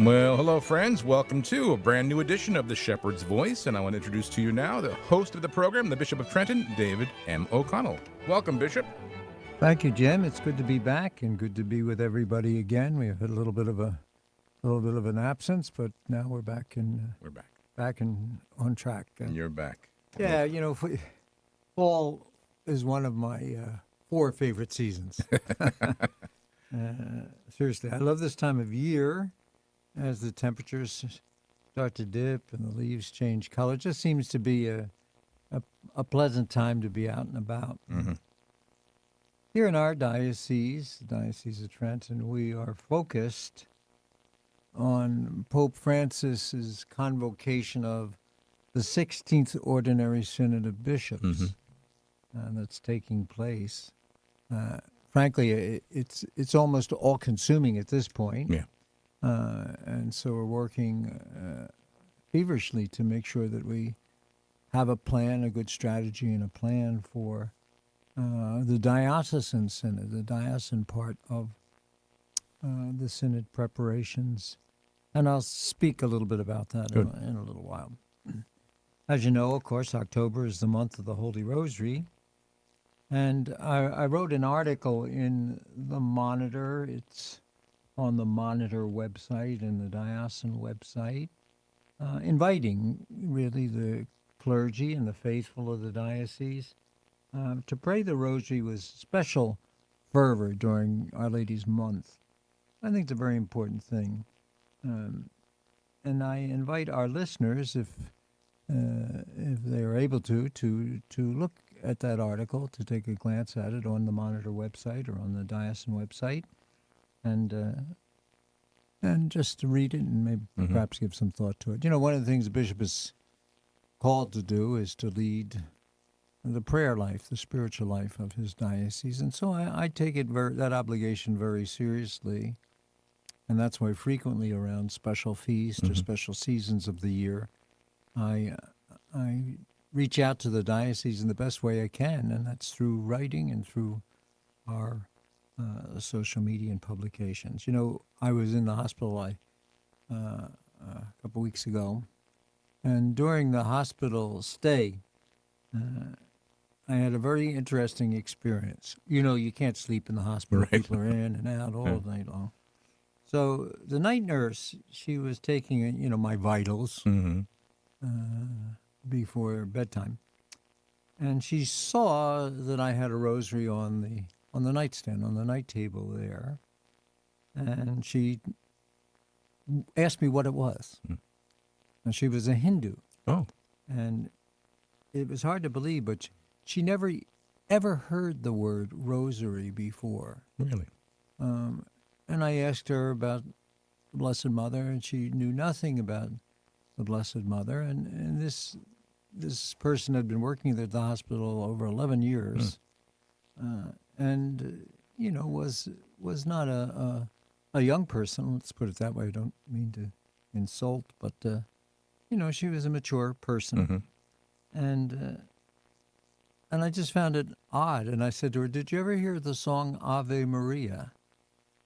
Well, hello, friends. Welcome to a brand new edition of The Shepherd's Voice, and I want to introduce to you now the host of the program, the Bishop of Trenton, David M. O'Connell. Welcome, Bishop. Thank you, Jim. It's good to be back and good to be with everybody again. We've had a little bit of an absence, but now we're back back and on track. And you're back. Yeah, fall is one of my 4 favorite seasons. Seriously, I love this time of year as the temperatures start to dip and the leaves change color. It just seems to be a pleasant time to be out and about. Mm-hmm. Here in our diocese, the Diocese of Trenton, we are focused on Pope Francis's convocation of the 16th Ordinary Synod of Bishops, that's taking place. Frankly, it's almost all-consuming at this point. Yeah. And so we're working feverishly to make sure that we have a plan, a good strategy, and a plan for the diocesan synod, the diocesan part of the synod preparations. And I'll speak a little bit about that in a little while. As you know, of course, October is the month of the Holy Rosary. And I wrote an article in the Monitor. It's on the Monitor website and the diocesan website, inviting really the clergy and the faithful of the diocese to pray the Rosary with special fervor during Our Lady's month. I think it's a very important thing. And I invite our listeners, if they are able to look at that article, to take a glance at it on the Monitor website or on the diocesan website, and just to read it and maybe perhaps give some thought to it. One of the things the bishop is called to do is to lead the prayer life, the spiritual life of his diocese, and so I take that obligation very seriously. And that's why frequently around special feasts or special seasons of the year, I reach out to the diocese in the best way I can, and that's through writing and through our social media and publications. I was in the hospital a couple weeks ago, and during the hospital stay, I had a very interesting experience. You can't sleep in the hospital. Right. People are in and out all night long. So the night nurse, she was taking, my vitals before bedtime, and she saw that I had a rosary on the nightstand, on the night table there, and she asked me what it was. And she was a Hindu. Oh. And it was hard to believe, but she never ever heard the word rosary before. Really? And I asked her about the Blessed Mother, and she knew nothing about the Blessed Mother. And this person had been working at the hospital over 11 years, and was not a young person. Let's put it that way. I don't mean to insult, but she was a mature person, and I just found it odd. And I said to her, "Did you ever hear the song Ave Maria?"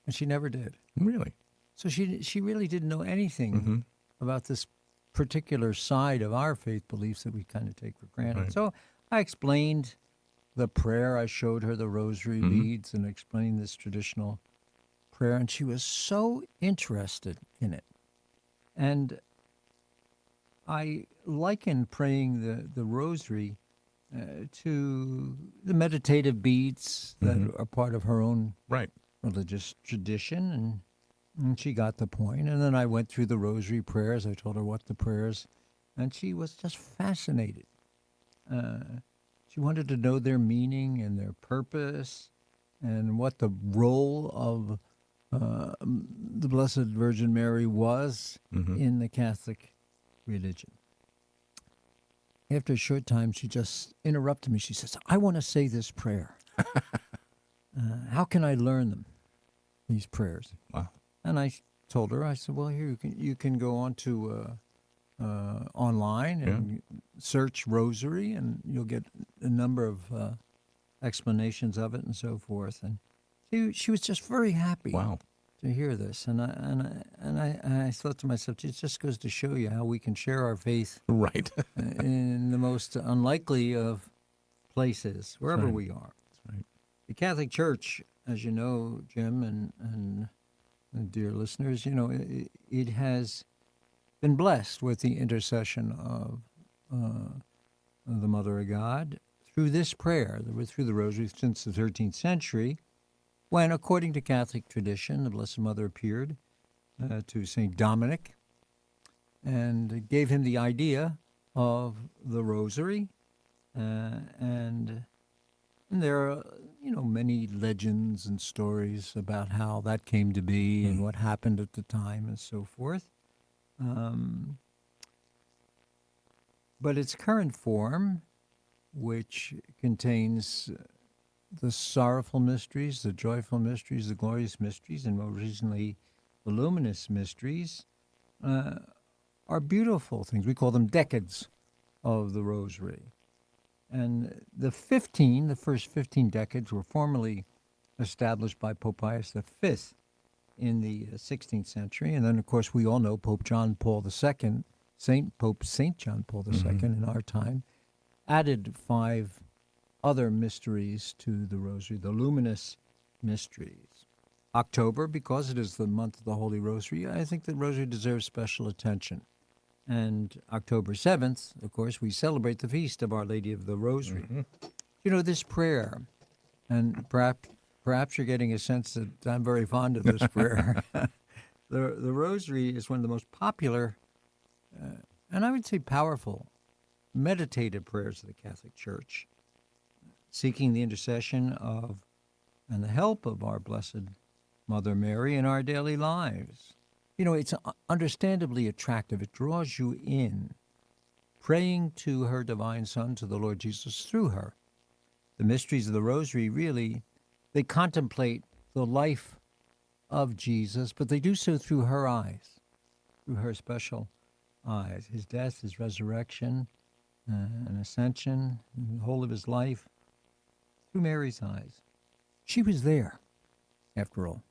And she never did. Really? So she really didn't know anything about this particular side of our faith beliefs that we kind of take for granted. Right. So I explained the prayer. I showed her the rosary beads and explained this traditional prayer, and she was so interested in it. And I liken praying the rosary to the meditative beads that are part of her own religious tradition, and she got the point. And then I went through the rosary prayers. I told her what the prayers, and she was just fascinated. She wanted to know their meaning and their purpose and what the role of the Blessed Virgin Mary was in the Catholic religion. After a short time, she just interrupted me. She says, "I want to say this prayer. How can I learn them, these prayers?" Wow. And I told her, I said, "Well, here, you can go on to online and search rosary, and you'll get a number of explanations of it and so forth." And she was just very happy. Wow. to hear this, and I thought to myself, it just goes to show you how we can share our faith Right. in the most unlikely of places, wherever right. we are. That's right. The Catholic Church, as you know, Jim, and dear listeners, it has been blessed with the intercession of the Mother of God through this prayer, through the Rosary, since the 13th century, when, according to Catholic tradition, the Blessed Mother appeared to St. Dominic and gave him the idea of the Rosary. And there are, many legends and stories about how that came to be and what happened at the time and so forth. But its current form, which contains the sorrowful mysteries, the joyful mysteries, the glorious mysteries, and more recently, the luminous mysteries, are beautiful things. We call them decades of the Rosary. And the first 15 decades were formally established by Pope Pius V in the 16th century. And then, of course, we all know Pope John Paul II, Saint John Paul II in our time, added 5 other mysteries to the Rosary, the luminous mysteries. October, because it is the month of the Holy Rosary, I think the Rosary deserves special attention. And October 7th, of course, we celebrate the feast of Our Lady of the Rosary. This prayer, and perhaps you're getting a sense that I'm very fond of this prayer. The Rosary is one of the most popular, and I would say powerful, meditative prayers of the Catholic Church, seeking the intercession of and the help of our Blessed Mother Mary in our daily lives. It's understandably attractive. It draws you in, praying to her divine Son, to the Lord Jesus, through her. The mysteries of the Rosary really, they contemplate the life of Jesus, but they do so through her eyes, through her special eyes. His death, his resurrection, and ascension, and the whole of his life, through Mary's eyes. She was there, after all.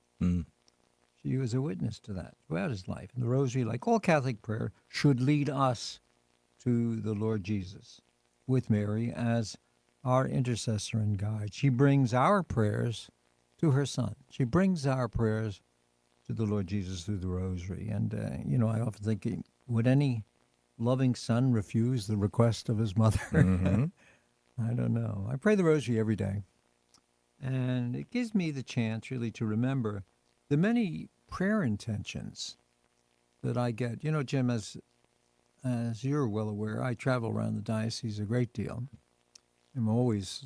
She was a witness to that throughout his life. And the Rosary, like all Catholic prayer, should lead us to the Lord Jesus with Mary as our intercessor and guide. She brings our prayers to her Son. She brings our prayers to the Lord Jesus through the Rosary. And, I often think, would any loving son refuse the request of his mother? I don't know. I pray the Rosary every day. And it gives me the chance, really, to remember the many prayer intentions that I get. Jim, as you're well aware, I travel around the diocese a great deal. I'm always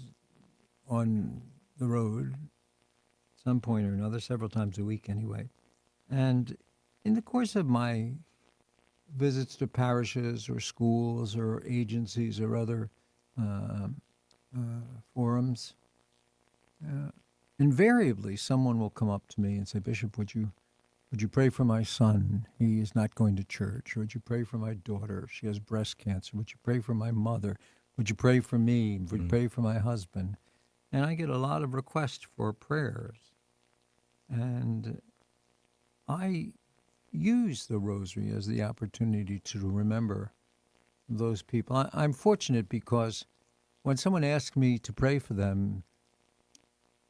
on the road at some point or another, several times a week anyway. And in the course of my visits to parishes or schools or agencies or other forums, invariably someone will come up to me and say, "Bishop, would you pray for my son? He is not going to church." Or, "Would you pray for my daughter? She has breast cancer." "Would you pray for my mother?" "Would you pray for me?" "Would you pray for my husband?" And I get a lot of requests for prayers. And I use the Rosary as the opportunity to remember those people. I'm fortunate because when someone asks me to pray for them,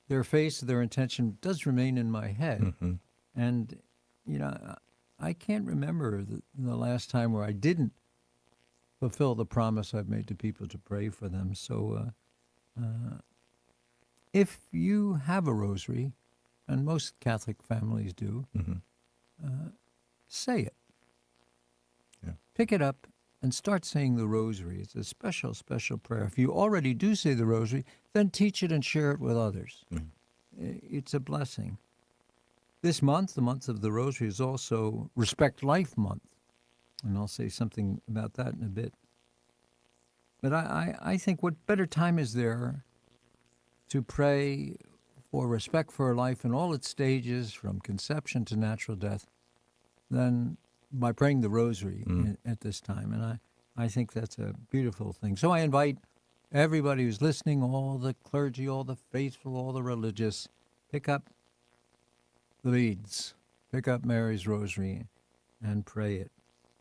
their face, their intention does remain in my head. And, I can't remember the last time where I didn't fulfill the promise I've made to people to pray for them. So if you have a Rosary, and most Catholic families do, say it. Yeah. Pick it up and start saying the Rosary. It's a special, special prayer. If you already do say the Rosary, then teach it and share it with others. It's a blessing. This month, the month of the Rosary, is also Respect Life Month. And I'll say something about that in a bit. But I think what better time is there to pray for respect for life in all its stages, from conception to natural death, than by praying the Rosary at this time. And I think that's a beautiful thing. So I invite everybody who's listening, all the clergy, all the faithful, all the religious, pick up the beads Pick up Mary's Rosary and pray it.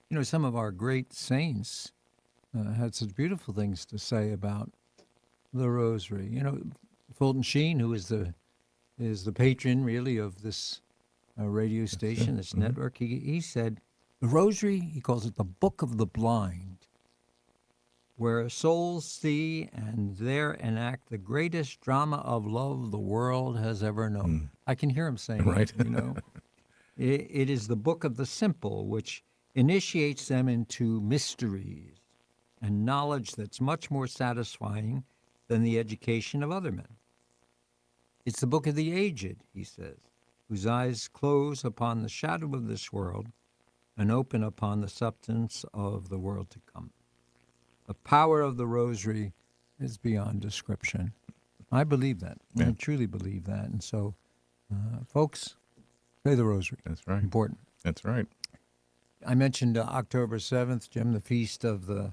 You know, some of our great saints had such beautiful things to say about the Rosary. You know, Fulton Sheen, who is the patron, really, of this radio station, this network, he said, the Rosary, he calls it the Book of the Blind, where souls see and there enact the greatest drama of love the world has ever known. I can hear him saying Right. it, you know. It is the book of the simple, which initiates them into mysteries and knowledge that's much more satisfying than the education of other men. It's the book of the aged, he says, whose eyes close upon the shadow of this world and open upon the substance of the world to come. The power of the Rosary is beyond description. I believe that. Yeah. I truly believe that. And so, folks, pray the Rosary. That's right. Important. That's right. I mentioned October 7th, Jim, the feast of the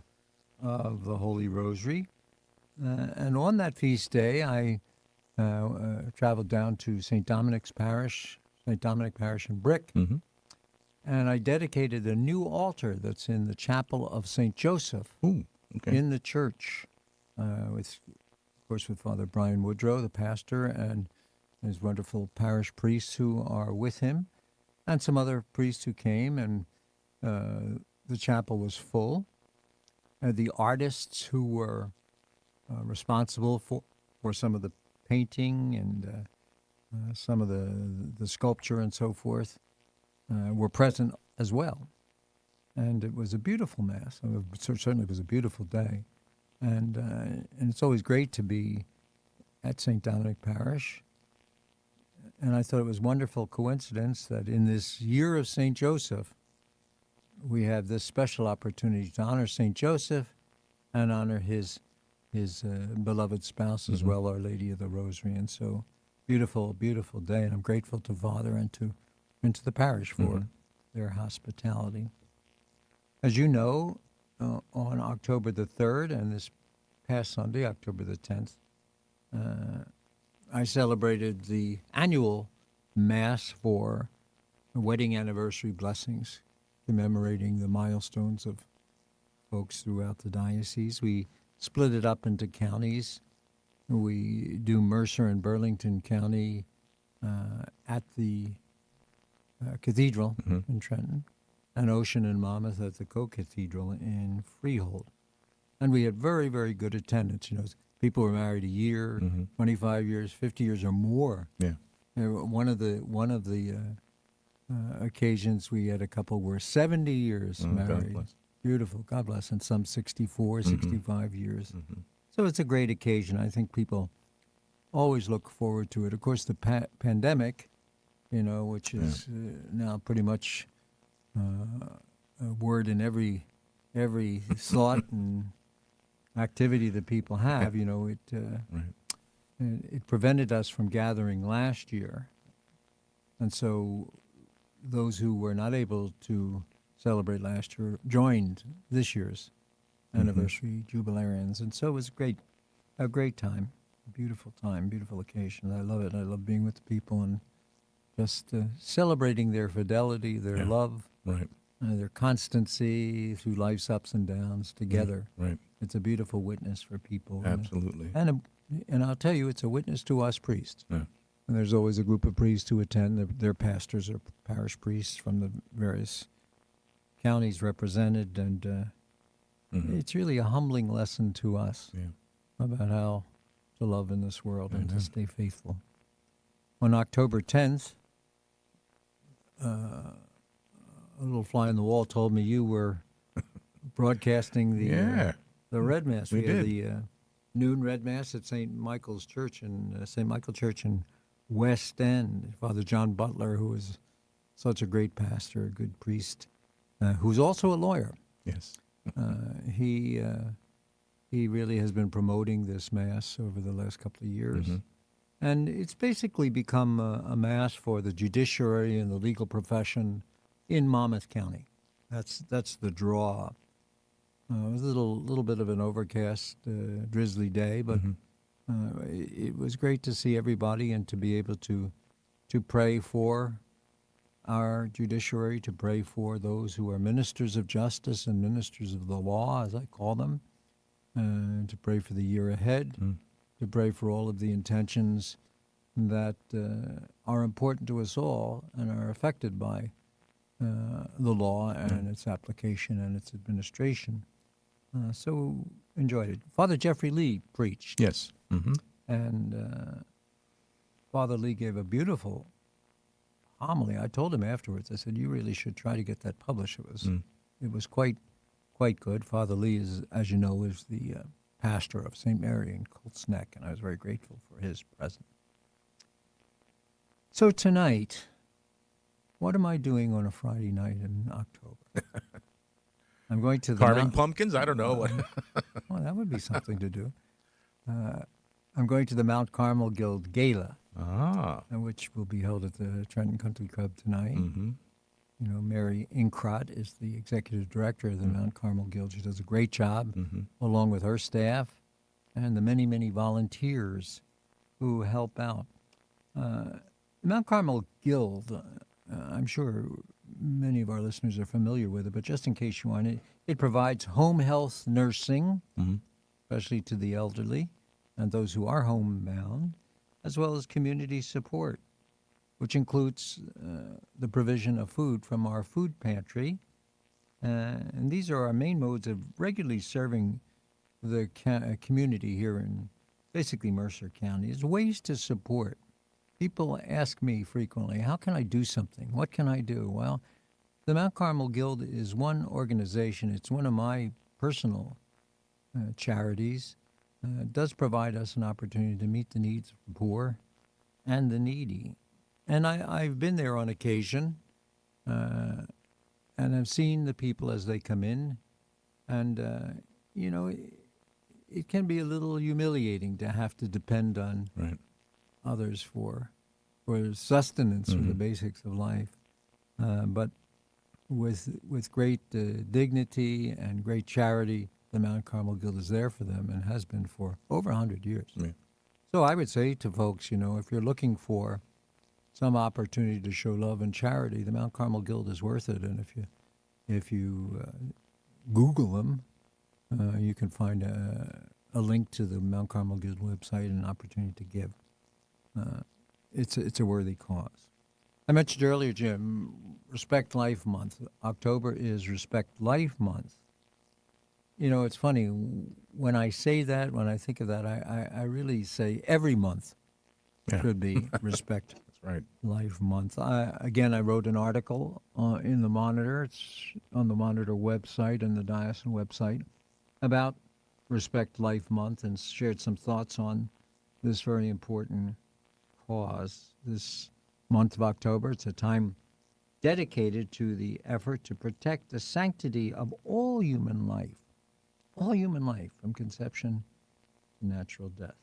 Holy Rosary. And on that feast day, I traveled down to St. Dominic's Parish, St. Dominic Parish in Brick, and I dedicated a new altar that's in the chapel of St. Joseph. Ooh, okay. In the church, with Father Brian Woodrow, the pastor, and his wonderful parish priests who are with him, and some other priests who came, and the chapel was full. The artists who were responsible for some of the painting and some of the sculpture and so forth were present as well. And it was a beautiful Mass. Certainly it was a beautiful day. And it's always great to be at St. Dominic Parish. And I thought it was a wonderful coincidence that in this year of St. Joseph, we have this special opportunity to honor St. Joseph and honor his beloved spouse as well, Our Lady of the Rosary. And so beautiful, beautiful day. And I'm grateful to Father and to the parish for their hospitality. As you know, on October the 3rd and this past Sunday, October the 10th, I celebrated the annual Mass for wedding anniversary blessings, commemorating the milestones of folks throughout the diocese. We split it up into counties. We do Mercer and Burlington County at the Cathedral in Trenton, and Ocean and Monmouth at the Co-Cathedral in Freehold. And we had very, very good attendance. You know, people were married a year, 25 years, 50 years or more. Yeah. One of the occasions we had a couple were 70 years married. God bless. Beautiful, God bless, and some 64, 65 years. So it's a great occasion. I think people always look forward to it. Of course, the pandemic, you know, which is now pretty much a word in every thought and activity that people have. You know, it prevented us from gathering last year, and so those who were not able to celebrate last year joined this year's anniversary jubilarians, and so it was a great time, a beautiful time, beautiful occasion. I love it. I love being with the people and just celebrating their fidelity, their love, their constancy through life's ups and downs together. Right. It's a beautiful witness for people. Absolutely. And I'll tell you, it's a witness to us priests. Yeah. And there's always a group of priests who attend. Their pastors or parish priests from the various counties represented, and it's really a humbling lesson to us about how to love in this world and to stay faithful. On October 10th, a little fly on the wall told me you were broadcasting the Red Mass. We had did. the noon Red Mass at St. Michael's Church in St. Michael Church in West End. Father John Butler, who is such a great pastor, a good priest, who's also a lawyer. Yes. He really has been promoting this Mass over the last couple of years. And it's basically become a Mass for the judiciary and the legal profession in Monmouth County. That's the draw. It was a little bit of an overcast, drizzly day, but it was great to see everybody and to be able to pray for our judiciary, to pray for those who are ministers of justice and ministers of the law, as I call them, to pray for the year ahead, to pray for all of the intentions that are important to us all and are affected by the law and its application and its administration. So enjoyed it. Father Jeffrey Lee preached. Yes. Mm-hmm. And Father Lee gave a beautiful homily. I told him afterwards, I said, you really should try to get that published. It was quite good. Father Lee, is, as you know, is the pastor of St. Mary in Colts Neck, and I was very grateful for his presence. So tonight, what am I doing on a Friday night in October? I'm going to the Carving pumpkins? I don't know. Well, that would be something to do. I'm going to the Mount Carmel Guild Gala, which will be held at the Trenton Country Club tonight. Mm-hmm. You know, Mary Inkrot is the executive director of the Mount Carmel Guild. She does a great job, along with her staff and the many, many volunteers who help out. The Mount Carmel Guild, I'm sure many of our listeners are familiar with it, but just in case you want it provides home health nursing, especially to the elderly and those who are homebound, as well as community support, which includes the provision of food from our food pantry. And these are our main modes of regularly serving the community here in basically Mercer County. There's ways to support. People ask me frequently, how can I do something? What can I do? Well, the Mount Carmel Guild is one organization. It's one of my personal charities. It does provide us an opportunity to meet the needs of the poor and the needy. And I've been there on occasion, and I've seen the people as they come in. And, you know, it can be a little humiliating to have to depend on others for sustenance, for the basics of life. But with great dignity and great charity, the Mount Carmel Guild is there for them and has been for over 100 years. Yeah. So I would say to folks, you know, if you're looking for some opportunity to show love and charity, the Mount Carmel Guild is worth it. And if you Google them, you can find a link to the Mount Carmel Guild website and an opportunity to give. It's a worthy cause. I mentioned earlier, Jim, Respect Life Month. October is Respect Life Month. You know, it's funny, when I say that, when I think of that, I really say every month should be Respect Life Month. I wrote an article in the Monitor. It's on the Monitor website and the Diocesan website about Respect Life Month and shared some thoughts on this very important cause. This month of October, it's a time dedicated to the effort to protect the sanctity of all human life from conception to natural death.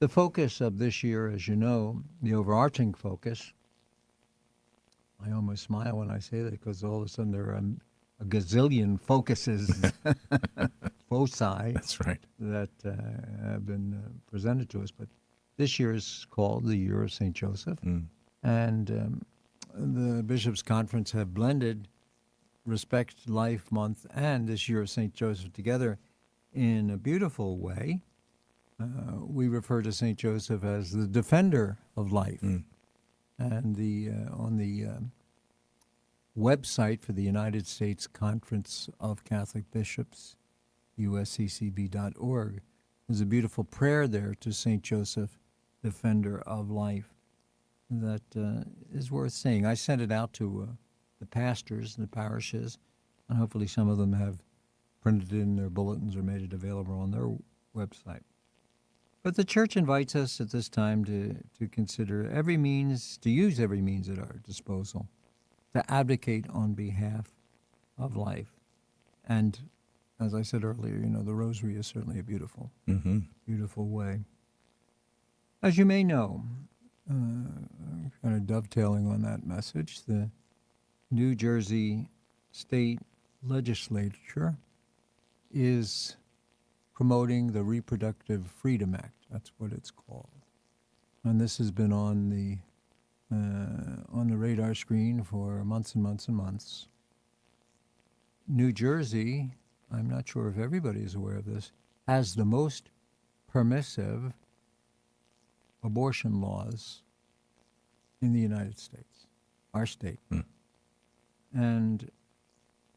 The focus of this year, as you know, the overarching focus, I almost smile when I say that because all of a sudden there are a gazillion focuses, foci, that's right, that have been presented to us. But this year is called the Year of St. Joseph. And the Bishops' Conference have blended Respect Life Month and this Year of St. Joseph together in a beautiful way. We refer to St. Joseph as the defender of life. And on the website for the United States Conference of Catholic Bishops, usccb.org, there's a beautiful prayer there to St. Joseph, defender of life, that is worth saying. I sent it out to the pastors in the parishes, and hopefully some of them have printed it in their bulletins or made it available on their website. But the Church invites us at this time to consider every means, to use every means at our disposal, to advocate on behalf of life. And as I said earlier, you know, the Rosary is certainly a beautiful, beautiful way. As you may know, kind of dovetailing on that message, the New Jersey State Legislature is promoting the Reproductive Freedom Act. That's what it's called. And this has been on the on the radar screen for months and months and months. New Jersey, I'm not sure if everybody is aware of this, has the most permissive abortion laws in the United States, our state. And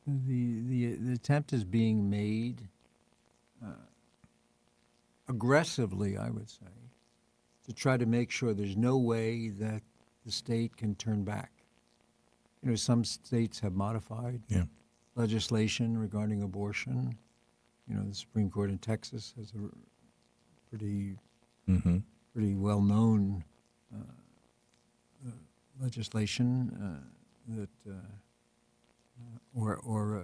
the attempt is being made aggressively, I would say, to try to make sure there's no way that the state can turn back. You know, some states have modified legislation regarding abortion. You know, the Supreme Court in Texas has a pretty well-known legislation that, or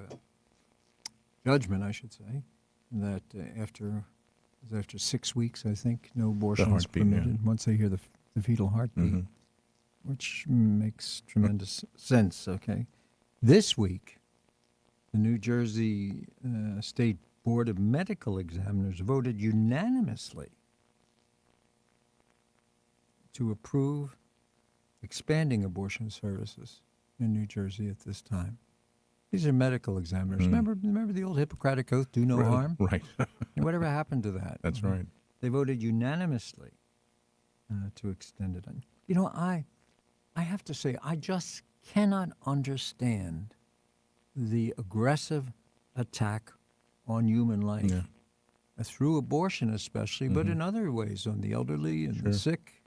judgment, I should say, that after 6 weeks, I think, no abortion is permitted once they hear the fetal heartbeat, which makes tremendous sense. Okay, this week, the New Jersey State Board of Medical Examiners voted unanimously to approve expanding abortion services in New Jersey at this time. These are medical examiners. Remember the old Hippocratic Oath, do no harm? Right. And whatever happened to that? That's right. They voted unanimously to extend it. You know, I have to say, I just cannot understand the aggressive attack on human life, through abortion especially, but in other ways, on the elderly and the sick,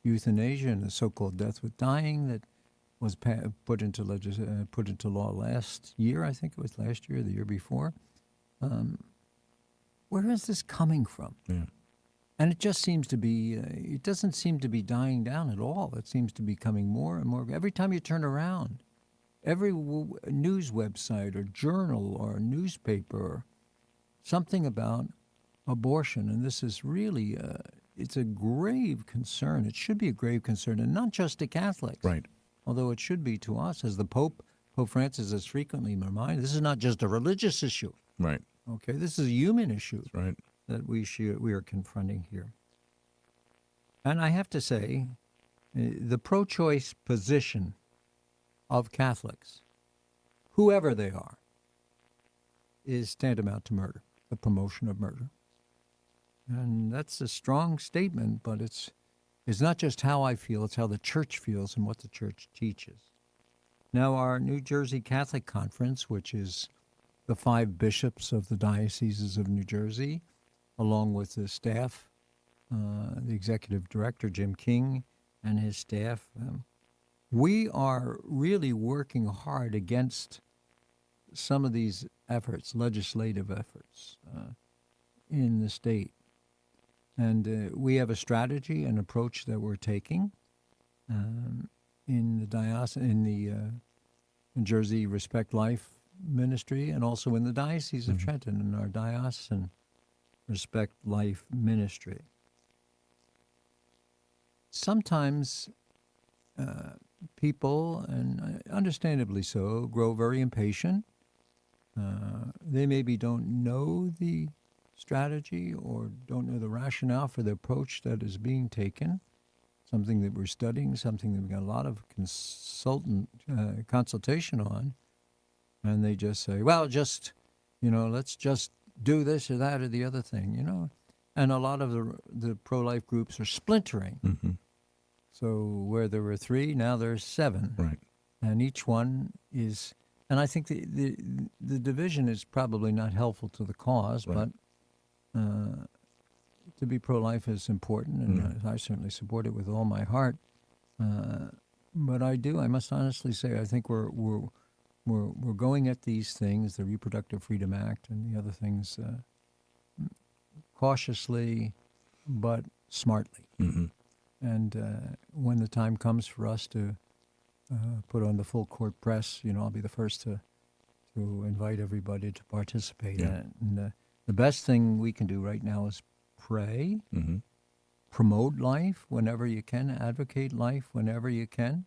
euthanasia and the so-called death with dying that was put into law last year. I think it was last year or the year before. Where is this coming from? Yeah. And it just seems to be, it doesn't seem to be dying down at all. It seems to be coming more and more. Every time you turn around, every news website or journal or newspaper, or something about abortion. And this is really, it's a grave concern. It should be a grave concern, and not just to Catholics. Right. Although it should be to us, as the Pope Francis has frequently reminded, this is not just a religious issue. Right. Okay, this is a human issue. That's right. That we are confronting here. And I have to say, the pro-choice position of Catholics, whoever they are, is tantamount to murder, the promotion of murder. And that's a strong statement, but it's not just how I feel, it's how the Church feels and what the Church teaches. Now, our New Jersey Catholic Conference, which is the 5 bishops of the dioceses of New Jersey, along with the staff, the executive director, Jim King, and his staff, we are really working hard against some of these efforts, legislative efforts, in the state. And we have a strategy and approach that we're taking in the diocese, in the New Jersey Respect Life ministry, and also in the Diocese of Trenton, in our diocesan Respect Life ministry. Sometimes people, and understandably so, grow very impatient. They maybe don't know the strategy or don't know the rationale for the approach that is being taken, something that we're studying, something that we've got a lot of consultation on, and they just say, well, just, let's just do this or that or the other thing, And a lot of the pro-life groups are splintering. Mm-hmm. So where there were 3, now there's 7. Right. And each one is, and I think the division is probably not helpful to the cause, right. But to be pro-life is important, and I certainly support it with all my heart. But I must honestly say, I think we're going at these things, the Reproductive Freedom Act and the other things, cautiously but smartly. Mm-hmm. And when the time comes for us to put on the full court press, I'll be the first to invite everybody to participate in it. And the best thing we can do right now is pray, promote life whenever you can, advocate life whenever you can,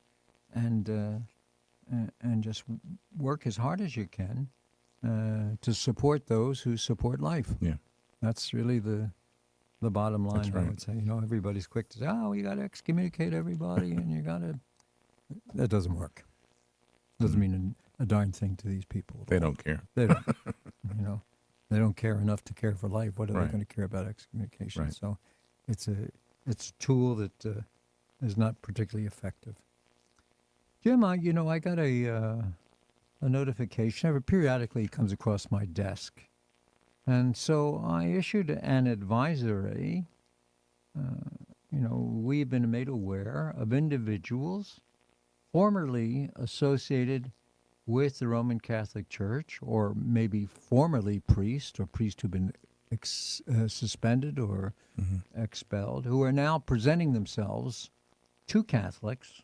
and just work as hard as you can to support those who support life. Yeah. That's really the the bottom line. That's I right. would say, everybody's quick to say, "Oh, you got to excommunicate everybody," and you got to. That doesn't work. Doesn't mean a darn thing to these people. They don't care. They don't. They don't care enough to care for life. What are Right. they going to care about excommunication? Right. So, it's a tool that is not particularly effective. Jim, I got a notification. Periodically, it comes across my desk, and so I issued an advisory. We've been made aware of individuals formerly associated with the Roman Catholic Church, or maybe formerly priests or priests who've been suspended or expelled, who are now presenting themselves to Catholics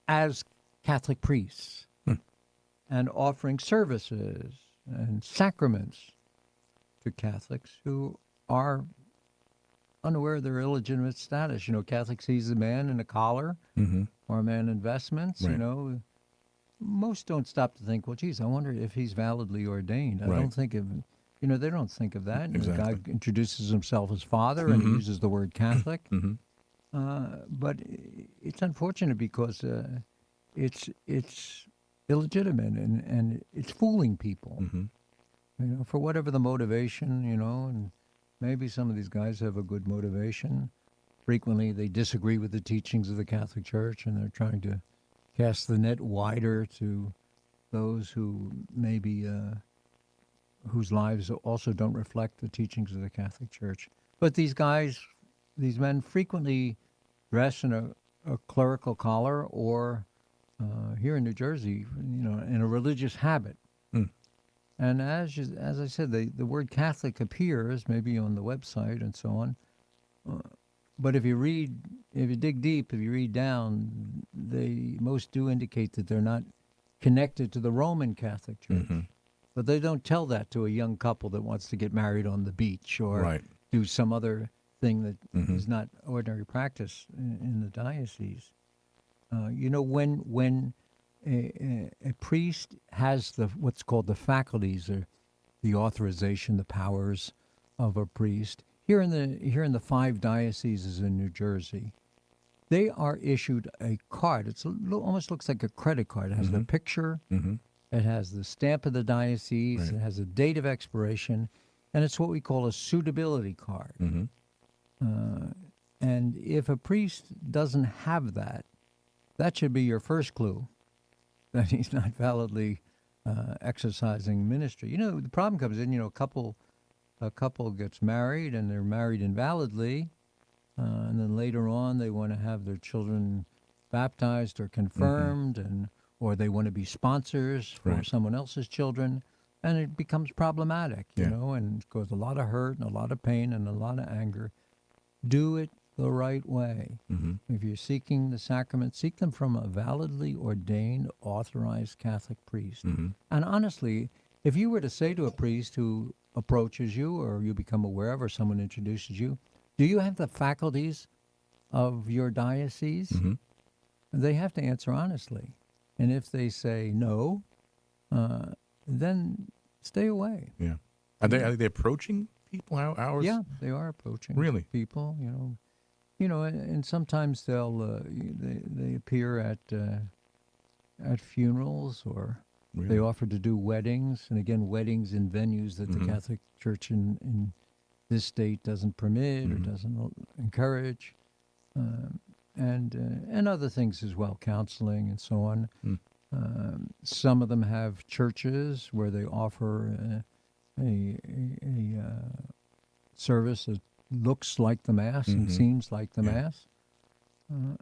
as Catholic priests and offering services and sacraments to Catholics who are unaware of their illegitimate status. Catholic sees a man in a collar or a man in vestments, Right. Most don't stop to think, well, geez, I wonder if he's validly ordained. I Right. don't think of, they don't think of that. Exactly. The guy introduces himself as father and he uses the word Catholic. But it's unfortunate because it's illegitimate and it's fooling people, for whatever the motivation, and maybe some of these guys have a good motivation. Frequently, they disagree with the teachings of the Catholic Church, and they're trying to cast the net wider to those who maybe whose lives also don't reflect the teachings of the Catholic Church. But these men frequently dress in a clerical collar or, here in New Jersey, in a religious habit. And as I said, the word Catholic appears maybe on the website and so on. But if you dig deep, if you read down, they most do indicate that they're not connected to the Roman Catholic Church. But they don't tell that to a young couple that wants to get married on the beach or Right. do some other thing that is not ordinary practice in the diocese. When a priest has what's called the faculties, or the authorization, the powers of a priest, here in the 5 dioceses in New Jersey, they are issued a card. It almost looks like a credit card. It has the picture, it has the stamp of the diocese, Right. it has a date of expiration, and it's what we call a suitability card. And if a priest doesn't have that, that should be your first clue that he's not validly exercising ministry. The problem comes in, a couple gets married and they're married invalidly, and then later on they want to have their children baptized or confirmed, or they want to be sponsors for Right. someone else's children, and it becomes problematic, Yeah. and it causes a lot of hurt and a lot of pain and a lot of anger. Do it the right way. If you're seeking the sacrament, seek them from a validly ordained, authorized Catholic priest. And honestly, if you were to say to a priest who approaches you or you become aware of or someone introduces you, do you have the faculties of your diocese? They have to answer honestly. And if they say no, then stay away. Yeah. Are they approaching people? Hours? Yeah, they are approaching Really? people, and sometimes they appear at funerals, or Really? they offer to do weddings, and again, weddings in venues that the Catholic Church in this state doesn't permit or doesn't encourage, and other things as well, counseling and so on. Some of them have churches where they offer a service that looks like the Mass and seems like the Mass. I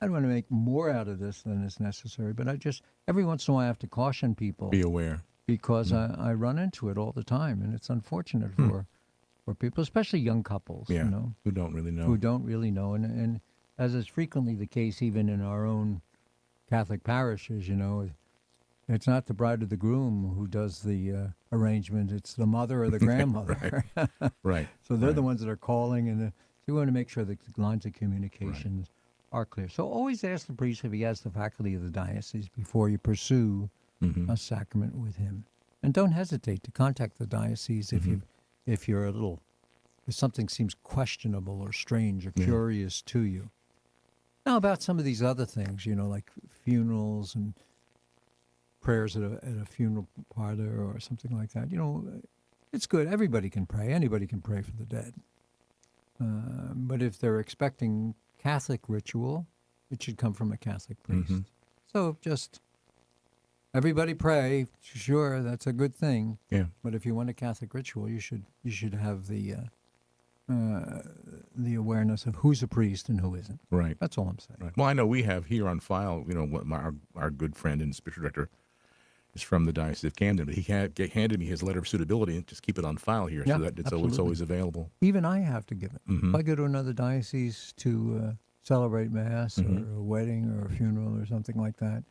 don't want to make more out of this than is necessary, but I just, every once in a while, I have to caution people. Be aware. Because I run into it all the time, and it's unfortunate for people, especially young couples, Yeah. Who don't really know. who don't really know. And as is frequently the case even in our own Catholic parishes, it's not the bride or the groom who does the arrangement. It's the mother or the grandmother. Right. So they're the ones that are calling, and we want to make sure that the lines of communication are clear. So always ask the priest if he has the faculty of the diocese before you pursue a sacrament with him. And don't hesitate to contact the diocese if if you're if something seems questionable or strange or Yeah. curious to you. Now, about some of these other things, like funerals and prayers at a funeral parlor or something like that, it's good. Everybody can pray. Anybody can pray for the dead. But if they're expecting Catholic ritual, it should come from a Catholic priest. Mhm. So just everybody pray. Sure, that's a good thing. Yeah. But if you want a Catholic ritual, you should have the awareness of who's a priest and who isn't. Right. That's all I'm saying. Right. Well, I know we have here on file, what our good friend and spiritual director is from the Diocese of Camden, but he handed me his letter of suitability and just keep it on file here, Yeah, so that it's absolutely. always available. Even I have to give it. Mhm. If I go to another diocese to celebrate Mass Mhm. or a wedding or a funeral or something like that,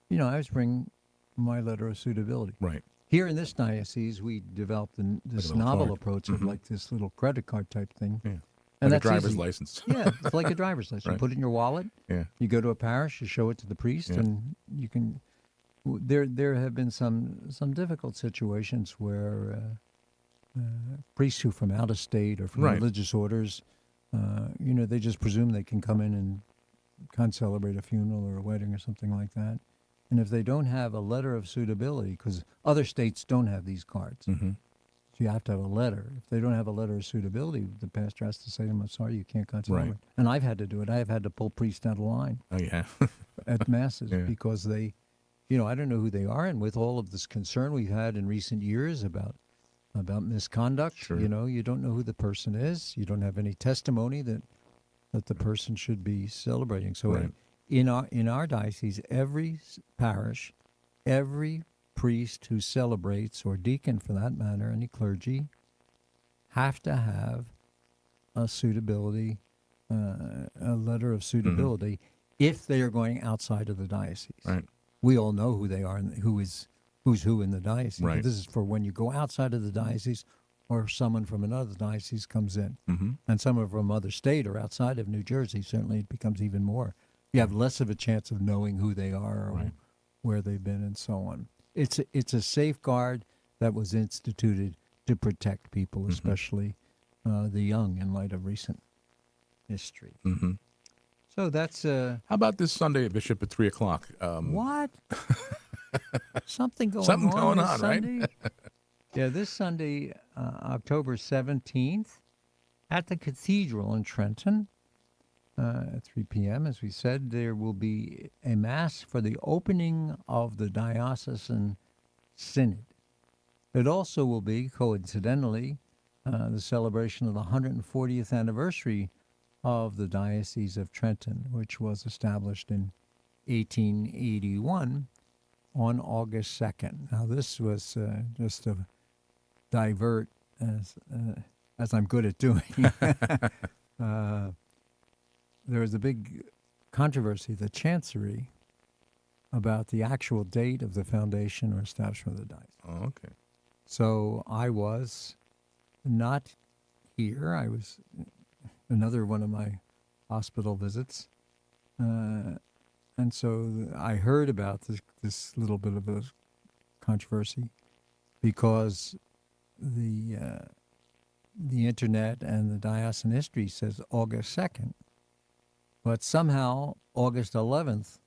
I just bring my letter of suitability. Right. Here in this diocese, we developed this little novel card. approach of Mhm. like this little credit card type thing. Yeah. And Like a that's driver's easy. license. Yeah, it's like a driver's license. You Right. put it in your wallet. Yeah. You go to a parish, you show it to the priest, Yeah. and you can. There have been some difficult situations where priests who from out of state or from Right. religious orders, they just presume they can come in and can't celebrate a funeral or a wedding or something like that. And if they don't have a letter of suitability, because other states don't have these cards, Mhm. so you have to have a letter. If they don't have a letter of suitability, the pastor has to say to them, "I'm sorry, you can't come celebrate." Right. And I've had to do it. I have had to pull priests out of line Oh, yeah. at masses Yeah. because they, I don't know who they are. And with all of this concern we've had in recent years about misconduct, Sure. you don't know who the person is. You don't have any testimony that the person should be celebrating. So Right. in our diocese, every parish, every priest who celebrates, or deacon for that matter, any clergy, have to have a suitability, a letter of suitability, if they are going outside of the diocese. Right. We all know who they are and who's who in the diocese. Right. But this is for when you go outside of the diocese or someone from another diocese comes in. Mm-hmm. And someone from other state or outside of New Jersey, certainly it becomes even more. You have less of a chance of knowing who they are or Right. where they've been and so on. It's a safeguard that was instituted to protect people, especially the young, in light of recent history. Mm-hmm. So that's How about this Sunday, Bishop, at 3:00? what? Something going Something on going this on, right? Sunday? Yeah, this Sunday, October 17th, at the Cathedral in Trenton, at 3 p.m., as we said, there will be a Mass for the opening of the Diocesan Synod. It also will be, coincidentally, the celebration of the 140th anniversary of the Diocese of Trenton, which was established in 1881 on August 2nd. Now, this was just to divert, as I'm good at doing. There was a big controversy, the Chancery, about the actual date of the foundation or establishment of the diocese. Oh, okay. So I was not here. I was another one of my hospital visits. And so I heard about this little bit of a controversy because the internet and the diocesan history says August 2nd. But somehow August 11th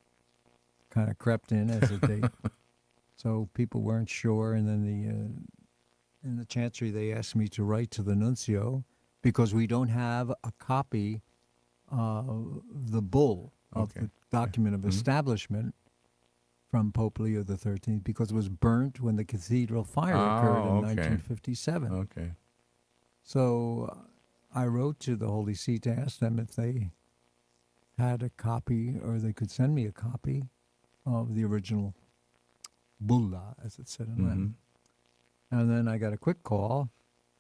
kind of crept in as a date. So people weren't sure. And then in the Chancery, they asked me to write to the nuncio because we don't have a copy of the bull of Okay. the document of establishment from Pope Leo XIII because it was burnt when the cathedral fire occurred in okay. 1957. Okay. So I wrote to the Holy See to ask them if they had a copy or they could send me a copy of the original bulla, as it said in Latin. And then I got a quick call.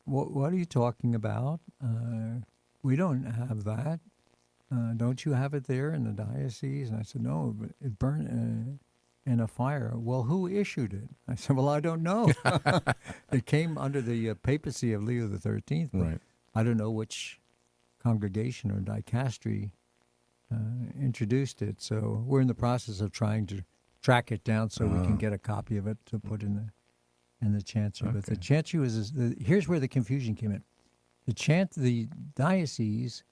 What are you talking about? We don't have that. Don't you have it there in the diocese? And I said, no, but it burned in a fire. Well, who issued it? I said, well, I don't know. It came under the papacy of Leo XIII. But Right. I don't know which congregation or dicastery introduced it. So we're in the process of trying to track it down so we can get a copy of it to put in and the chancery. But the Okay. chancery was here's where the confusion came in. The diocese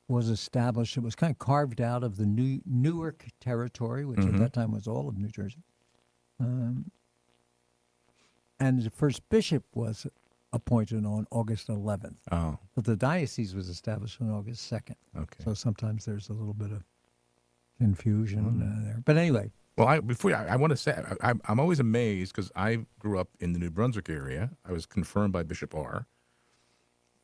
was established. It was kind of carved out of the Newark territory, which at that time was all of New Jersey. And the first bishop was appointed on August 11th. Oh, But the diocese was established on August 2nd. okay. So sometimes there's a little bit of confusion there. But anyway, Well, I want to say I'm always amazed because I grew up in the New Brunswick area. I was confirmed by Bishop R.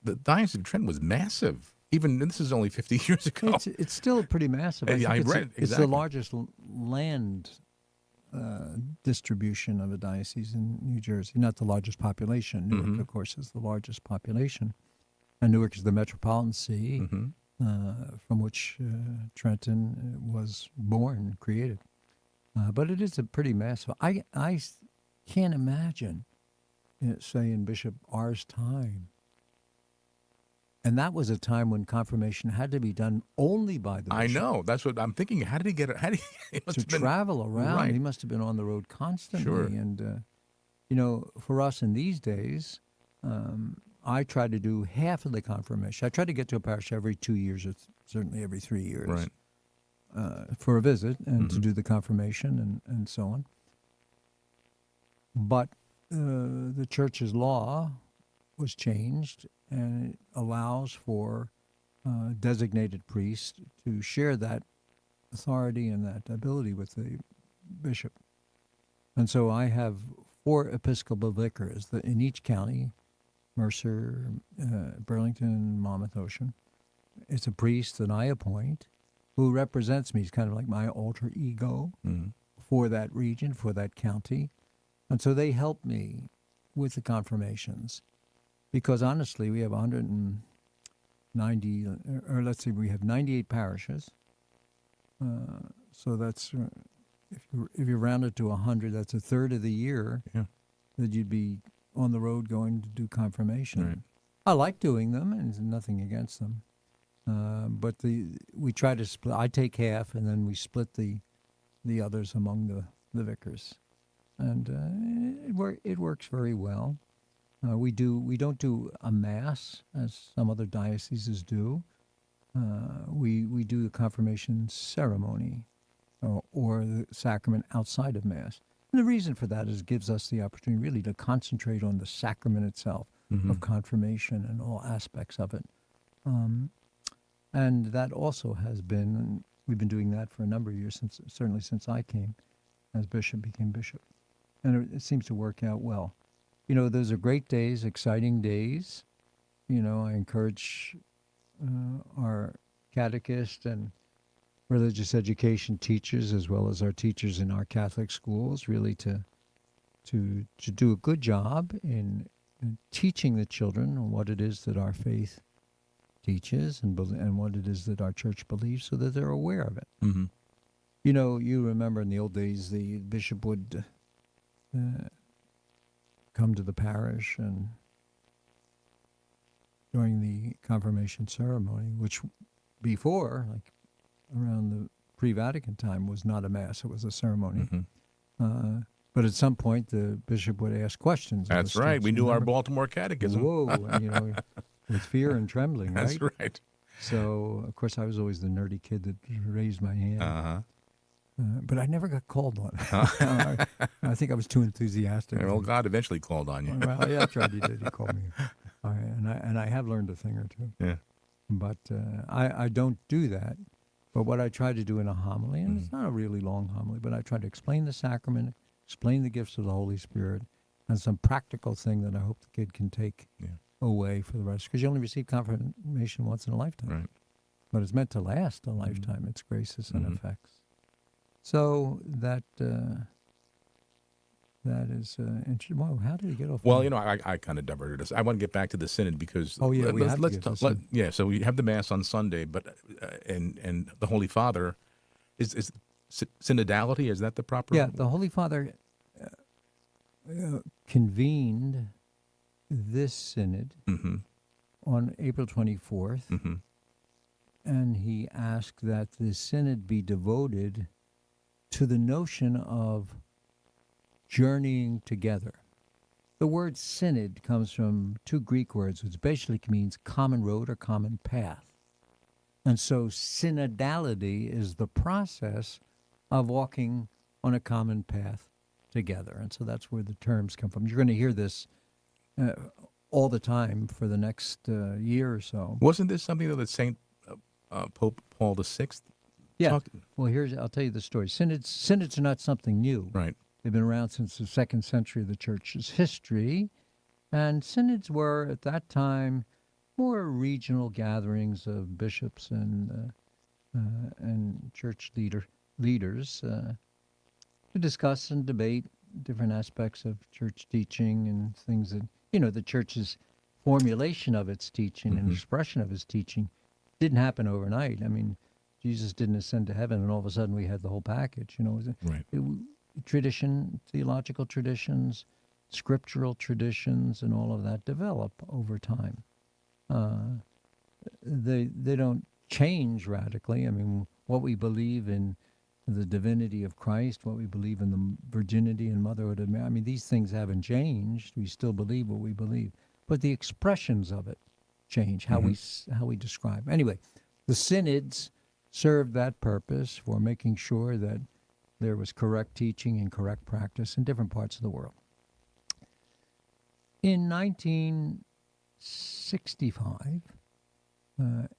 The Diocese of Trenton was massive. Even this is only 50 years ago. it's still pretty massive. Yeah, I think read it's exactly. the largest land distribution of a diocese in New Jersey. Not the largest population. Newark, of course, is the largest population. And Newark is the metropolitan see from which Trenton was born, created. But it is a pretty massive. I can't imagine, say, in Bishop R's time. And that was a time when confirmation had to be done only by the bishop. I know. That's what I'm thinking. How did he get it? How did he must To have been, travel around. Right. He must have been on the road constantly. Sure. And, for us in these days, I try to do half of the confirmation. I try to get to a parish every 2 years, or certainly every 3 years, Right. for a visit and to do the confirmation and so on. But the church's law was changed, and it allows for designated priests to share that authority and that ability with the bishop. And so I have 4 Episcopal vicars in each county, Mercer, Burlington, Monmouth, Ocean. It's a priest that I appoint who represents me. He's kind of like my alter ego for that region, for that county. And so they help me with the confirmations. Because honestly, we have 190, or let's see, we have 98 parishes. So that's, if you round it to 100, that's a third of the year that you'd be on the road going to do confirmation. Right. I like doing them, and there's nothing against them. But we try to split. I take half, and then we split the others among the vicars, and it works very well. We don't do a mass as some other dioceses do. We do the confirmation ceremony, or the sacrament outside of mass. And the reason for that is it gives us the opportunity really to concentrate on the sacrament itself of confirmation and all aspects of it. And that also has been, we've been doing that for a number of years, certainly since I came as bishop, became bishop. And it seems to work out well. Those are great days, exciting days. I encourage our catechist and religious education teachers, as well as our teachers in our Catholic schools, really to do a good job in teaching the children what it is that our faith teaches and what it is that our church believes, so that they're aware of it. Mm-hmm. You remember in the old days, the bishop would come to the parish and during the confirmation ceremony, which before, like around the pre-Vatican time, was not a mass; it was a ceremony. But at some point, the bishop would ask questions. That's right. We knew our Baltimore Catechism. Whoa, with fear and trembling, right? That's right. So, of course, I was always the nerdy kid that raised my hand. But I never got called on. I think I was too enthusiastic. Well, God eventually called on you. Well, yeah, that's right. He did. He called me. And I have learned a thing or two. Yeah. But I don't do that. But what I try to do in a homily, and it's not a really long homily, but I try to explain the sacrament, explain the gifts of the Holy Spirit, and some practical thing that I hope the kid can take away for the rest. Because you only receive confirmation once in a lifetime. Right. But it's meant to last a lifetime, its graces and effects. So that is interesting. Well, how did he get off? Well, I kind of diverted us. I want to get back to the synod because we have to get to the synod. So we have the mass on Sunday, but and the Holy Father is synodality. Is that the proper? Yeah, the Holy Father convened this synod on April 24th, and he asked that the synod be devoted to the notion of journeying together. The word synod comes from two Greek words, which basically means common road or common path. And so synodality is the process of walking on a common path together. And so that's where the terms come from. You're going to hear this all the time for the next year or so. Wasn't this something that Saint Pope Paul VI Yeah. talked? Well, I'll tell you the story. Synods are not something new. Right. They've been around since the 2nd century of the church's history. And synods were, at that time, more regional gatherings of bishops and church leaders to discuss and debate different aspects of church teaching and things that, the church's formulation of its teaching and expression of its teaching didn't happen overnight. I mean, Jesus didn't ascend to heaven and all of a sudden we had the whole package. Right. Tradition, theological traditions, scriptural traditions, and all of that develop over time. They don't change radically. I mean, what we believe in the divinity of Christ, what we believe in the virginity and motherhood of Mary, I mean, these things haven't changed. We still believe what we believe, but the expressions of it change, how we describe. Anyway, the synods served that purpose for making sure that there was correct teaching and correct practice in different parts of the world. In 1965,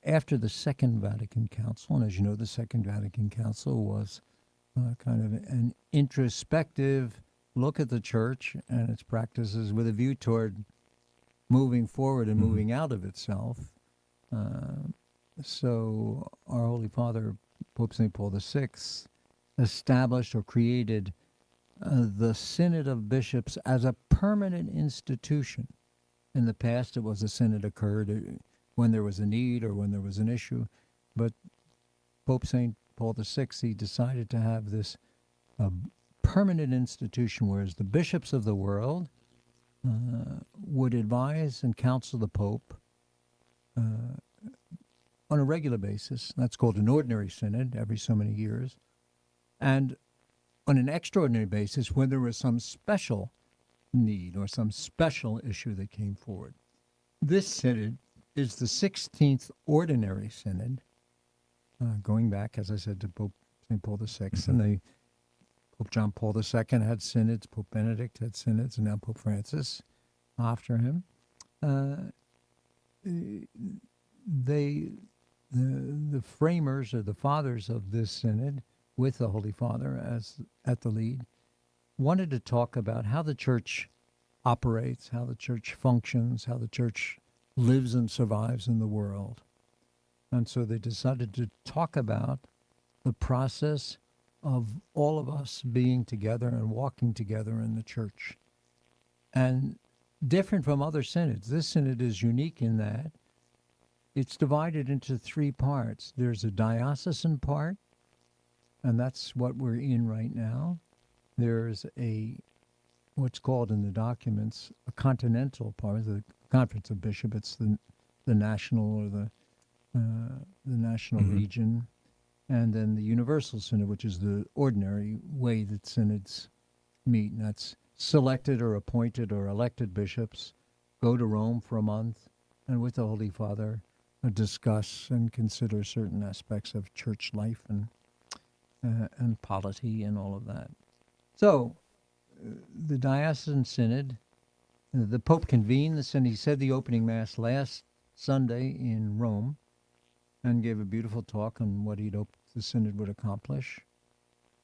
after the Second Vatican Council, and as you know, the Second Vatican Council was kind of an introspective look at the church and its practices with a view toward moving forward and moving out of itself. So our Holy Father, Pope St. Paul VI, established or created the Synod of Bishops as a permanent institution. In the past, it was a synod occurred when there was a need or when there was an issue. But Pope St. Paul VI, he decided to have this permanent institution, whereas the bishops of the world would advise and counsel the Pope on a regular basis. That's called an ordinary synod every so many years. And on an extraordinary basis when there was some special need or some special issue that came forward. This synod is the 16th ordinary synod, going back, as I said, to Pope St. Paul VI. And Pope John Paul II had synods, Pope Benedict had synods, and now Pope Francis after him. The framers or the fathers of this synod, with the Holy Father as at the lead, wanted to talk about how the church operates, how the church functions, how the church lives and survives in the world. And so they decided to talk about the process of all of us being together and walking together in the church. And different from other synods, this synod is unique in that it's divided into three parts. There's a diocesan part, and that's what we're in right now. There's what's called in the documents a continental part, the Conference of Bishops. It's the national or the national region, and then the Universal Synod, which is the ordinary way that synods meet, and that's selected or appointed or elected bishops go to Rome for a month, and with the Holy Father discuss and consider certain aspects of church life and polity and all of that. So, the Diocesan Synod, the Pope convened the Synod. He said the opening Mass last Sunday in Rome and gave a beautiful talk on what he'd hoped the Synod would accomplish.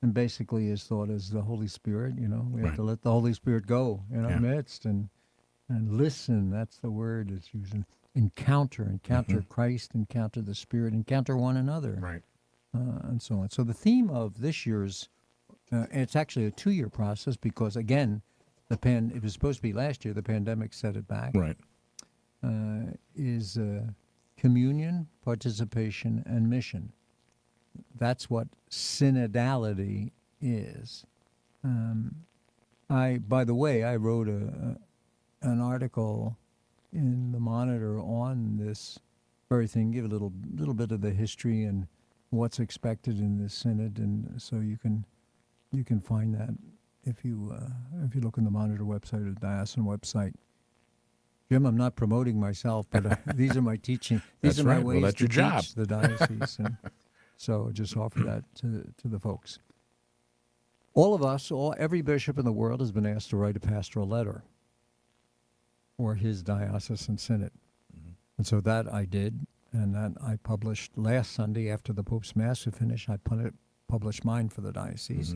And basically his thought is the Holy Spirit, we have to let the Holy Spirit go in our midst and listen. That's the word it's using. Encounter Christ, encounter the Spirit, encounter one another. Right. And so on. So the theme of this year's, it's actually a 2-year process because, again, it was supposed to be last year, the pandemic set it back. Right. Is communion, participation, and mission. That's what synodality is. By the way, I wrote an article in the Monitor on this very thing, give a little bit of the history and what's expected in this synod, and so you can find that if you look in the Monitor website or the Diocesan website. Jim, I'm not promoting myself, but these are my teaching. These That's are my right. Well, ways that's to your job. teach the diocese, and so just offer that to the folks. All of us, every bishop in the world has been asked to write a pastoral letter for his diocesan synod, and so that I did, and that I published last Sunday after the Pope's Mass was finished. I published mine for the diocese,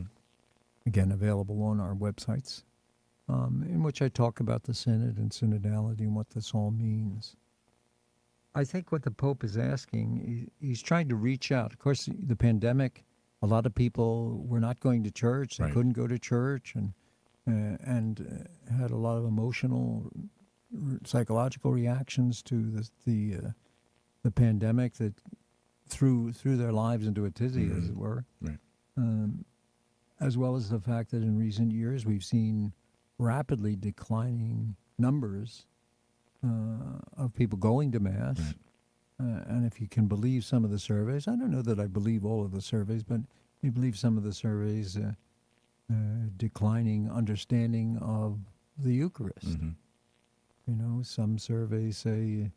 again available on our websites. In which I talk about the synod and synodality and what this all means. I think what the Pope is asking, he's trying to reach out. Of course, the pandemic, a lot of people were not going to church. They Right. couldn't go to church and had a lot of emotional, psychological reactions to the pandemic that threw their lives into a tizzy, as it were. Right. As well as the fact that in recent years we've seen rapidly declining numbers of people going to Mass. Right. And if you can believe some of the surveys, I don't know that I believe all of the surveys, but you believe some of the surveys, declining understanding of the Eucharist. You know, some surveys say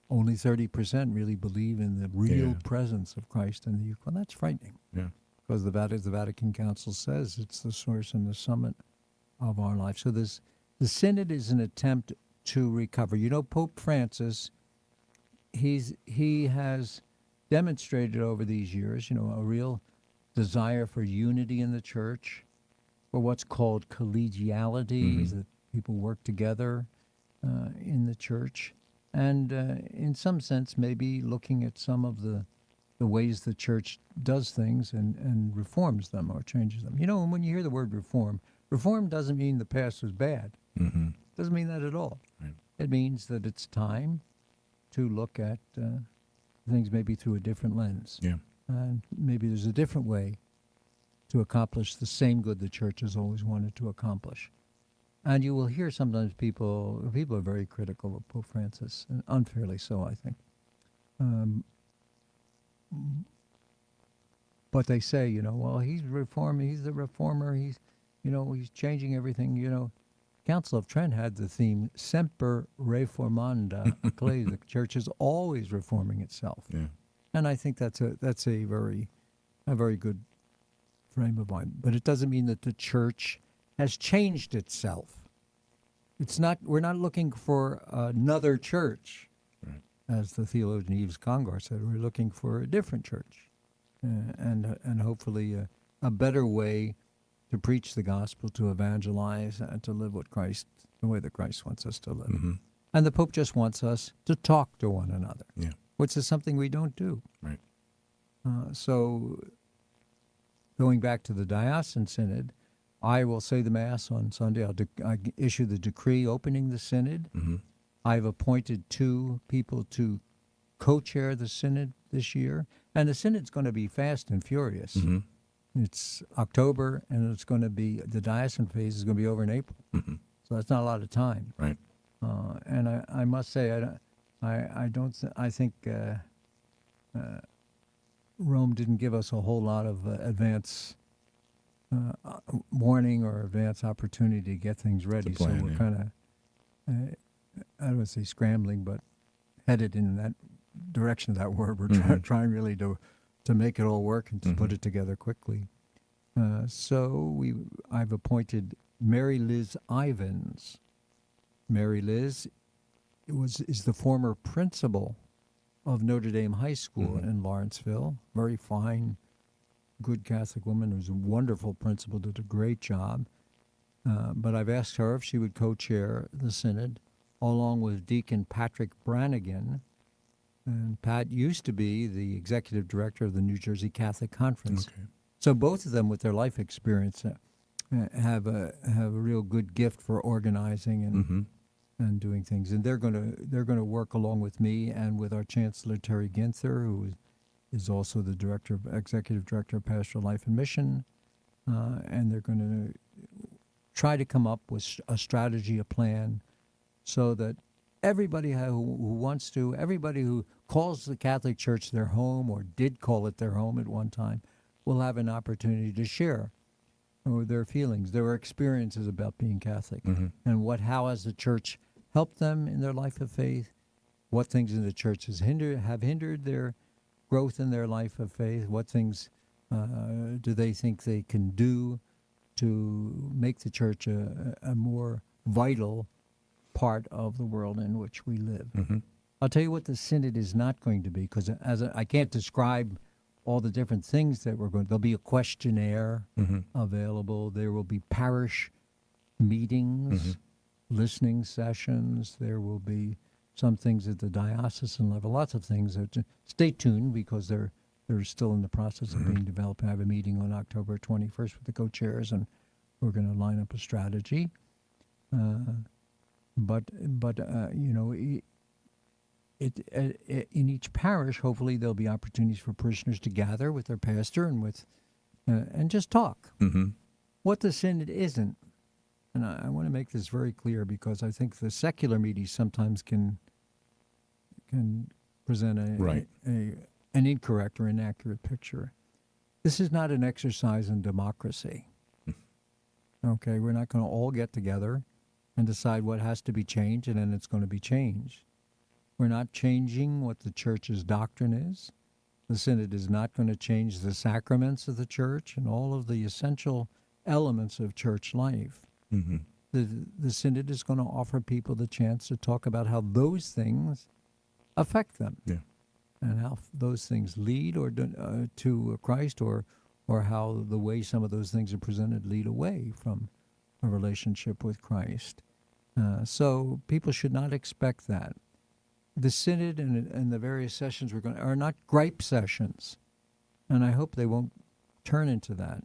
only 30% really believe in the real presence of Christ in the Eucharist. Well, that's frightening. Yeah. Because the Vatican Council says it's the source and the summit of our life. So the synod is an attempt to recover. You know, Pope Francis, he has demonstrated over these years, you know, a real desire for unity in the church, for what's called collegiality, that people work together in the church, and in some sense maybe looking at some of the ways the church does things and reforms them or changes them. You know, and when you hear the word reform doesn't mean the past was bad. Doesn't mean that at all. Right. It means that it's time to look at things maybe through a different lens. Yeah. And maybe there's a different way to accomplish the same good the church has always wanted to accomplish. And you will hear sometimes people are very critical of Pope Francis, and unfairly so, I think. But they say, you know, well, he's reforming, he's the reformer, he's changing everything, you know. Council of Trent had the theme, Semper Reformanda Ecclesia. The church is always reforming itself. Yeah. And I think that's a very good frame of mind. But it doesn't mean that the church has changed itself. We're not looking for another church, Right. as the theologian Yves Congar said. We're looking for a different church, and hopefully a better way to preach the gospel, to evangelize, and to live the way that Christ wants us to live. And the Pope just wants us to talk to one another, Yeah. which is something we don't do. Right. So going back to the Diocesan Synod, I will say the Mass on Sunday. I issue the decree opening the Synod. I've appointed 2 people to co-chair the Synod this year. And the Synod's going to be fast and furious. It's October, and it's going to be, the diocesan phase is going to be over in April. So that's not a lot of time. Right. And I must say, I think Rome didn't give us a whole lot of advance warning or advance opportunity to get things ready. plan, so we're yeah. kind of, I don't want to say scrambling, but headed in that direction of that word. We're trying really to make it all work and to put it together quickly. So I've appointed Mary Liz Ivins. Mary Liz is the former principal of Notre Dame High School in Lawrenceville. Very fine, good Catholic woman who's a wonderful principal, did a great job. But I've asked her if she would co-chair the Synod, along with Deacon Patrick Brannigan. And Pat used to be the executive director of the New Jersey Catholic Conference. Okay. So both of them, with their life experience, have a real good gift for organizing and doing things. And they're going to work along with me and with our Chancellor Terry Ginther, who is also the executive director of Pastoral Life and Mission. And they're going to try to come up with a strategy, a plan, so that everybody who wants to, everybody who calls the Catholic Church their home or did call it their home at one time, will have an opportunity to share or their feelings, their experiences about being Catholic, Mhm. and how has the church helped them in their life of faith? What things in the church have hindered their growth in their life of faith? What things do they think they can do to make the church a more vital part of the world in which we live? Mhm. I'll tell you what the Synod is not going to be, because I can't describe all the different things that we're going. There'll be a questionnaire Mhm. available. There will be parish meetings, listening sessions. There will be some things at the diocesan level. Lots of things. Stay tuned, because they're still in the process of being developed. I have a meeting on October 21st with the co-chairs, and we're going to line up a strategy. But you know, in each parish, hopefully there'll be opportunities for parishioners to gather with their pastor and just talk. Mhm. What the Synod isn't, and I want to make this very clear, because I think the secular media sometimes can present an incorrect or inaccurate picture. This is not an exercise in democracy. Okay, we're not going to all get together and decide what has to be changed, and then it's going to be changed. We're not changing what the church's doctrine is. The Synod is not going to change the sacraments of the church and all of the essential elements of church life. Mhm. The Synod is going to offer people the chance to talk about how those things affect them, Yeah. and how those things lead to Christ, or how the way some of those things are presented lead away from a relationship with Christ. So people should not expect that. The Synod and the various sessions are not gripe sessions, and I hope they won't turn into that.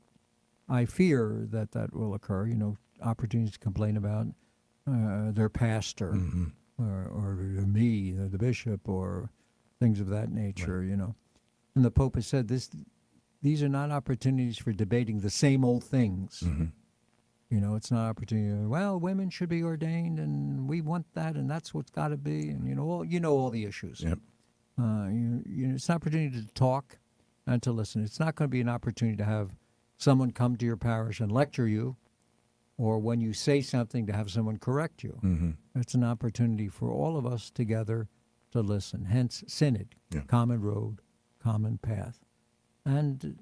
I fear that will occur. You know, opportunities to complain about their pastor, or me, the bishop, or things of that nature. Right. You know, and the Pope has said these are not opportunities for debating the same old things. Mhm. You know, it's not an opportunity. Well, women should be ordained, and we want that, and that's what's got to be, and all the issues. Yep. It's an opportunity to talk and to listen. It's not going to be an opportunity to have someone come to your parish and lecture you, or when you say something to have someone correct you. Mhm. It's an opportunity for all of us together to listen. Hence, Synod, Yeah. common road, common path, and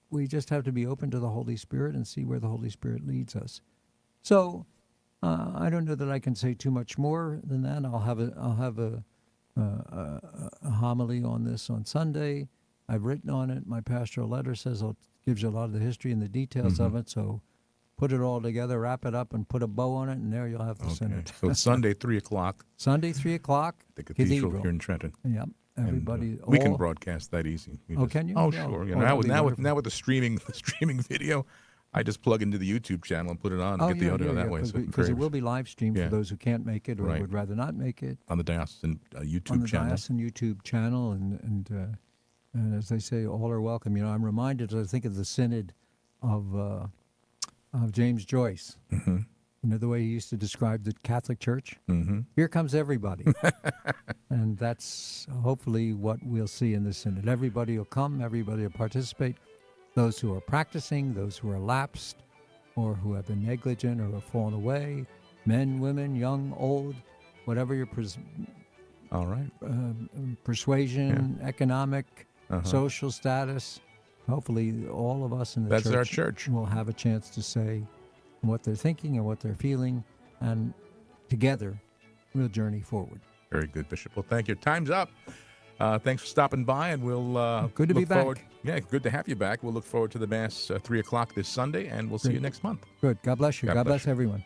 we just have to be open to the Holy Spirit and see where the Holy Spirit leads us. So I don't know that I can say too much more than that. I'll have a homily on this on Sunday. I've written on it. My pastoral letter gives you a lot of the history and the details of it. So put it all together, wrap it up, and put a bow on it, and there you'll have the Okay. Synod. So it's Sunday, 3:00, Sunday, 3:00. the cathedral here in Trenton. Yep. Everybody. And, we can broadcast that easy. Can you? Oh, Yeah. sure. Oh, Yeah, that'd be now wonderful. with the streaming video, I just plug into the YouTube channel and put it on and get the audio that way. So Because it will be live streamed Yeah. for those who can't make it or Right. would rather not make it. on the diocesan YouTube On the channel. diocesan YouTube channel, and as they say, all are welcome. You know, I'm reminded, I think, of the Synod of James Joyce. Mm-hmm. You know, the way he used to describe the Catholic Church? Mm-hmm. Here comes everybody. And that's hopefully what we'll see in this Synod. Everybody will come, everybody will participate. Those who are practicing, those who are lapsed, or who have been negligent or have fallen away, men, women, young, old, whatever your All right. persuasion, economic, Uh-huh. social status. Hopefully all of us in the That's church our church. will have a chance to say what they're thinking and what they're feeling, and together we'll journey forward. Very good, Bishop. Well, thank you. Time's up. Thanks for stopping by, and we'll Good to be look back. forward. Yeah, good to have you back. We'll look forward to the Mass 3:00 this Sunday, and we'll see you next month. Good. God bless you. God God bless bless everyone.